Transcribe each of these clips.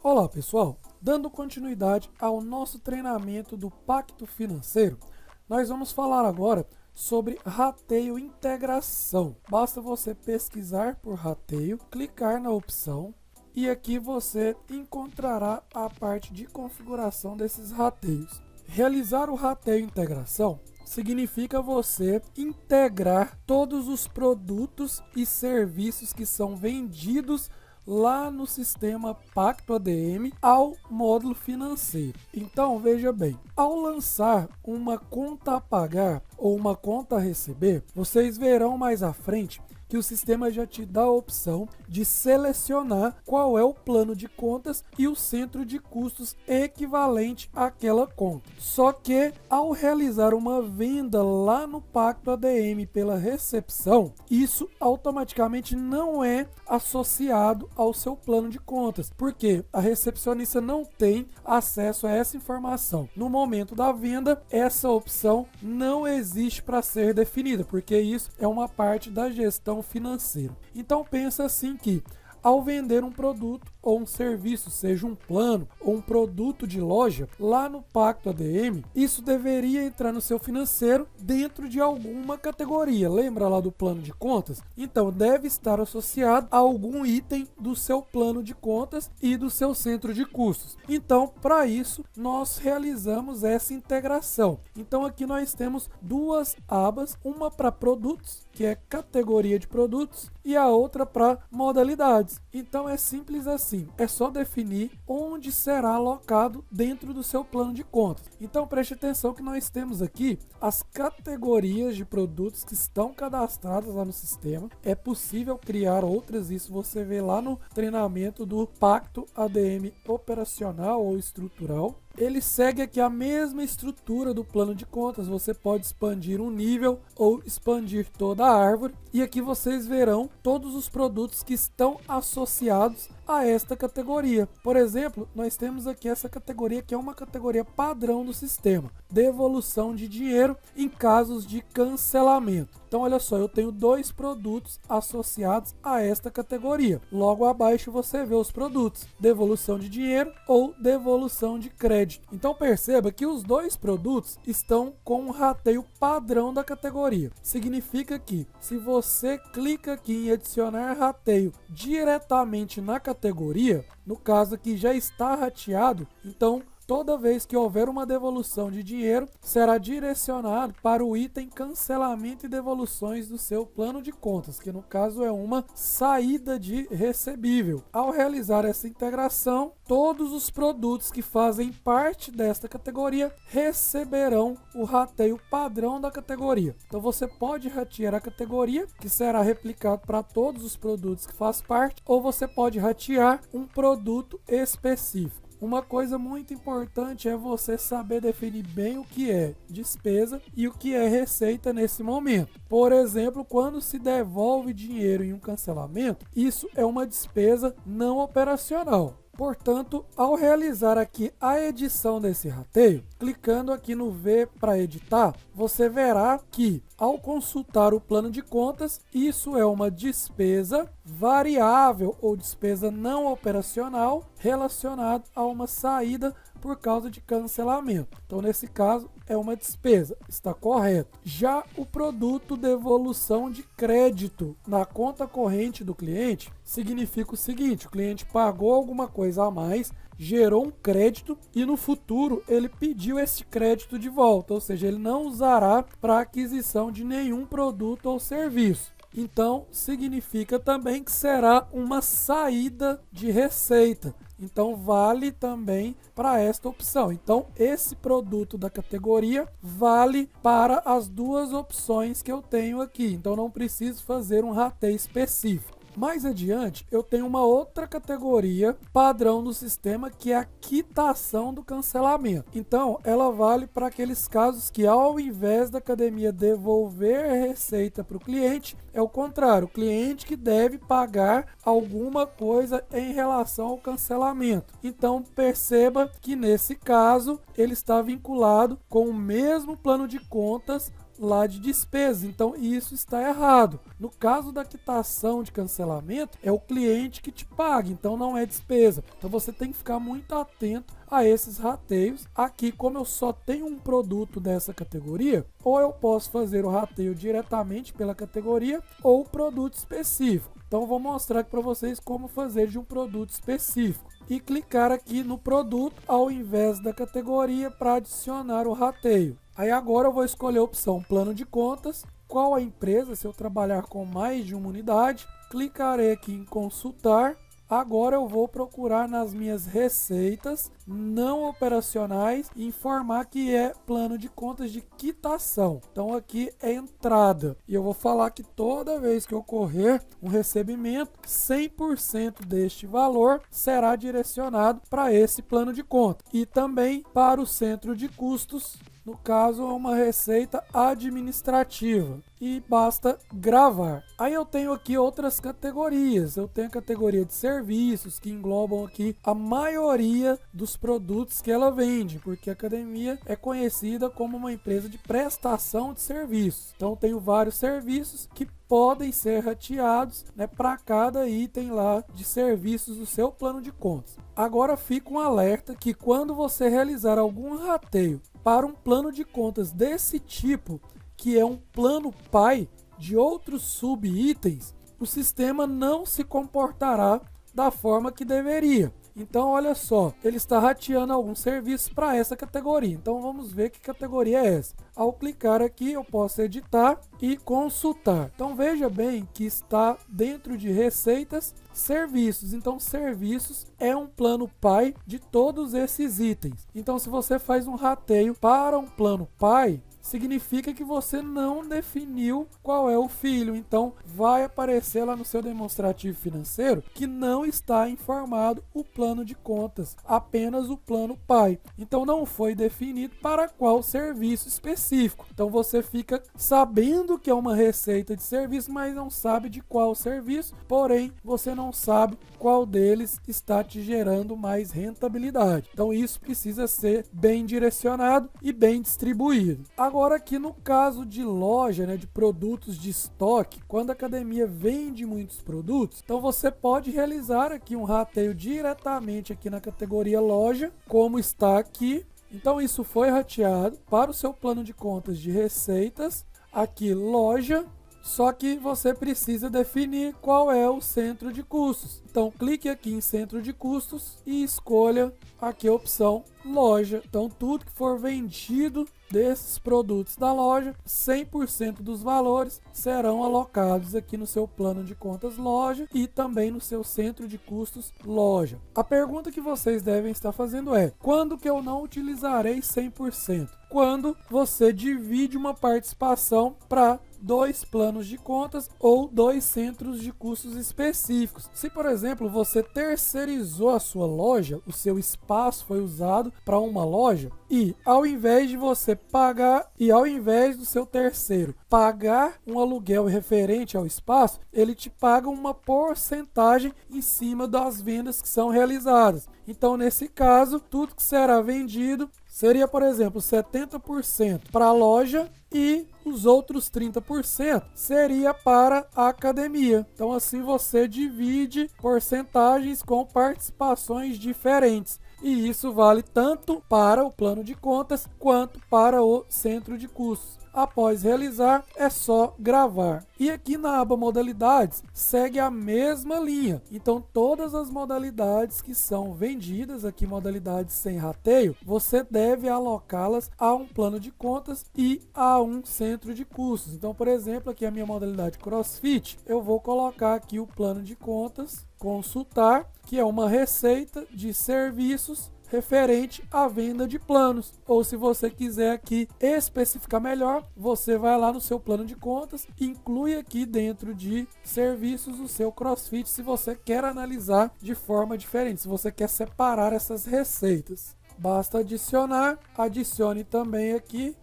Olá pessoal, dando continuidade ao nosso treinamento do Pacto Financeiro, nós vamos falar agora sobre rateio integração. Basta você pesquisar por rateio, clicar na opção e aqui você encontrará a parte de configuração desses rateios. Realizar o rateio integração significa você integrar todos os produtos e serviços que são vendidos lá no sistema Pacto ADM ao módulo financeiro. Então, veja bem, ao lançar uma conta a pagar ou uma conta a receber, vocês verão mais à frente que o sistema já te dá a opção de selecionar qual é o plano de contas e o centro de custos equivalente àquela conta. Só que ao realizar uma venda lá no Pacto ADM pela recepção, isso automaticamente não é associado ao seu plano de contas, porque a recepcionista não tem acesso a essa informação. No momento da venda, essa opção não existe para ser definida, porque isso é uma parte da gestão financeira. Então pensa assim que ao vender um produto ou um serviço, seja um plano ou um produto de loja, lá no Pacto ADM, isso deveria entrar no seu financeiro dentro de alguma categoria. Lembra lá do plano de contas? Então deve estar associado a algum item do seu plano de contas e do seu centro de custos. Então, para isso, nós realizamos essa integração. Então aqui nós temos duas abas, uma para produtos, que é categoria de produtos, e a outra para modalidades. Então é simples assim, é só definir onde será alocado dentro do seu plano de contas. Então preste atenção que nós temos aqui as categorias de produtos que estão cadastradas lá no sistema. É possível criar outras, isso você vê lá no treinamento do Pacto ADM operacional ou estrutural. Ele segue aqui a mesma estrutura do plano de contas, você pode expandir um nível ou expandir toda a árvore, e aqui vocês verão todos os produtos que estão associados a esta categoria. Por exemplo, nós temos aqui essa categoria que é uma categoria padrão do sistema, devolução de dinheiro em casos de cancelamento. Então olha só, eu tenho dois produtos associados a esta categoria. Logo abaixo você vê os produtos, devolução de dinheiro ou devolução de crédito. Então perceba que os dois produtos estão com um rateio padrão da categoria. Significa que se você clica aqui em adicionar rateio diretamente na categoria, no caso aqui já está rateado, então toda vez que houver uma devolução de dinheiro, será direcionado para o item cancelamento e devoluções do seu plano de contas, que no caso é uma saída de recebível. Ao realizar essa integração, todos os produtos que fazem parte desta categoria receberão o rateio padrão da categoria. Então você pode ratear a categoria, que será replicado para todos os produtos que faz parte, ou você pode ratear um produto específico. Uma coisa muito importante é você saber definir bem o que é despesa e o que é receita nesse momento. Por exemplo, quando se devolve dinheiro em um cancelamento, isso é uma despesa não operacional. Portanto, ao realizar aqui a edição desse rateio, clicando aqui no V para editar, você verá que ao consultar o plano de contas, isso é uma despesa variável ou despesa não operacional relacionada a uma saída por causa de cancelamento. Então, nesse caso, é uma despesa, está correto. Já o produto devolução de crédito na conta corrente do cliente significa o seguinte: o cliente pagou alguma coisa a mais, gerou um crédito e no futuro ele pediu esse crédito de volta, ou seja, ele não usará para aquisição de nenhum produto ou serviço. Então, significa também que será uma saída de receita. Então, vale também para esta opção. Então, esse produto da categoria vale para as duas opções que eu tenho aqui. Então, não preciso fazer um rateio específico. Mais adiante, eu tenho uma outra categoria padrão do sistema, que é a quitação do cancelamento. Então, ela vale para aqueles casos que, ao invés da academia devolver a receita para o cliente, é o contrário, o cliente que deve pagar alguma coisa em relação ao cancelamento. Então, perceba que nesse caso, ele está vinculado com o mesmo plano de contas lá de despesas, então isso está errado. No caso da quitação de cancelamento, é o cliente que te paga, então não é despesa. Então você tem que ficar muito atento a esses rateios. Aqui, como eu só tenho um produto dessa categoria, ou eu posso fazer o rateio diretamente pela categoria ou produto específico. Então vou mostrar aqui para vocês como fazer de um produto específico e clicar aqui no produto ao invés da categoria para adicionar o rateio. Aí agora eu vou escolher a opção plano de contas, qual a empresa, se eu trabalhar com mais de uma unidade, clicarei aqui em consultar. Agora eu vou procurar nas minhas receitas não operacionais e informar que é plano de contas de quitação. Então aqui é entrada. E eu vou falar que toda vez que ocorrer um recebimento, 100% deste valor será direcionado para esse plano de conta. E também para o centro de custos, no caso, é uma receita administrativa. E basta gravar. Aí eu tenho aqui outras categorias. Eu tenho a categoria de serviços, que englobam aqui a maioria dos produtos que ela vende, porque a academia é conhecida como uma empresa de prestação de serviços. Então, eu tenho vários serviços que podem ser rateados, né, para cada item lá de serviços do seu plano de contas. Agora fica um alerta que quando você realizar algum rateio para um plano de contas desse tipo, que é um plano pai de outros subitens, o sistema não se comportará da forma que deveria. Então, olha só, ele está rateando algum serviço para essa categoria. Então, vamos ver que categoria é essa. Ao clicar aqui, eu posso editar e consultar. Então, veja bem que está dentro de receitas, serviços. Então, serviços é um plano pai de todos esses itens. Então, se você faz um rateio para um plano pai, significa que você não definiu qual é o filho. Então, vai aparecer lá no seu demonstrativo financeiro que não está informado o plano de contas, apenas o plano pai. Então, não foi definido para qual serviço específico. Então, você fica sabendo que é uma receita de serviço, mas não sabe de qual serviço, porém, você não sabe qual deles está te gerando mais rentabilidade. Então, isso precisa ser bem direcionado e bem distribuído. Agora aqui no caso de loja, né, de produtos de estoque, quando a academia vende muitos produtos, então você pode realizar aqui um rateio diretamente aqui na categoria loja, como está aqui. Então isso foi rateado para o seu plano de contas de receitas, aqui loja, só que você precisa definir qual é o centro de custos. Então clique aqui em centro de custos e escolha aqui a opção loja. Então tudo que for vendido desses produtos da loja, 100% dos valores serão alocados aqui no seu plano de contas loja e também no seu centro de custos loja. A pergunta que vocês devem estar fazendo é: quando que eu não utilizarei 100%? Quando você divide uma participação para 2 planos de contas ou 2 centros de custos específicos. Se, por exemplo, você terceirizou a sua loja, o seu espaço foi usado para uma loja e ao invés de você pagar ao invés do seu terceiro pagar um aluguel referente ao espaço, ele te paga uma porcentagem em cima das vendas que são realizadas. Então, nesse caso, tudo que será vendido seria, por exemplo, 70% para a loja e os outros 30% seria para a academia. Então, assim você divide porcentagens com participações diferentes. E isso vale tanto para o plano de contas quanto para o centro de custos. Após realizar, é só gravar. E aqui na aba modalidades, segue a mesma linha. Então, todas as modalidades que são vendidas, aqui modalidades sem rateio, você deve alocá-las a um plano de contas e a um centro de custos. Então, por exemplo, aqui a minha modalidade CrossFit, eu vou colocar aqui o plano de contas, consultar, que é uma receita de serviços referente à venda de planos. Ou se você quiser aqui especificar melhor, você vai lá no seu plano de contas, inclui aqui dentro de serviços o seu CrossFit, se você quer analisar de forma diferente, se você quer separar essas receitas. Basta adicionar, adicione também aqui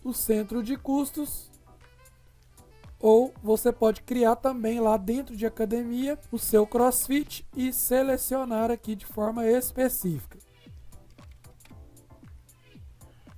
o centro de custos, ou você pode criar também lá dentro de academia o seu CrossFit e selecionar aqui de forma específica.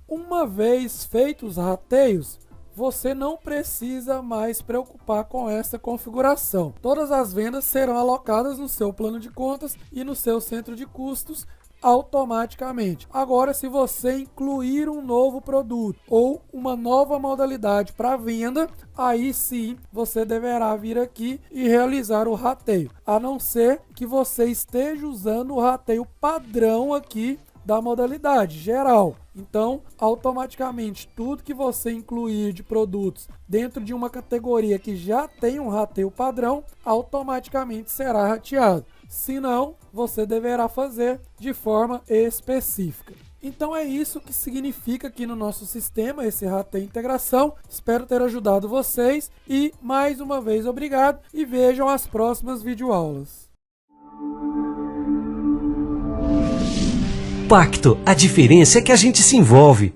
Uma vez feitos os rateios, você não precisa mais se preocupar com essa configuração. Todas as vendas serão alocadas no seu plano de contas e no seu centro de custos automaticamente. Agora, se você incluir um novo produto ou uma nova modalidade para venda, aí sim você deverá vir aqui e realizar o rateio, a não ser que você esteja usando o rateio padrão aqui da modalidade geral. Então, automaticamente, tudo que você incluir de produtos dentro de uma categoria que já tem um rateio padrão, automaticamente será rateado. Se não, você deverá fazer de forma específica. Então é isso que significa aqui no nosso sistema, esse rateio integração. Espero ter ajudado vocês e, mais uma vez, obrigado e vejam as próximas videoaulas. Pacto, a diferença é que a gente se envolve.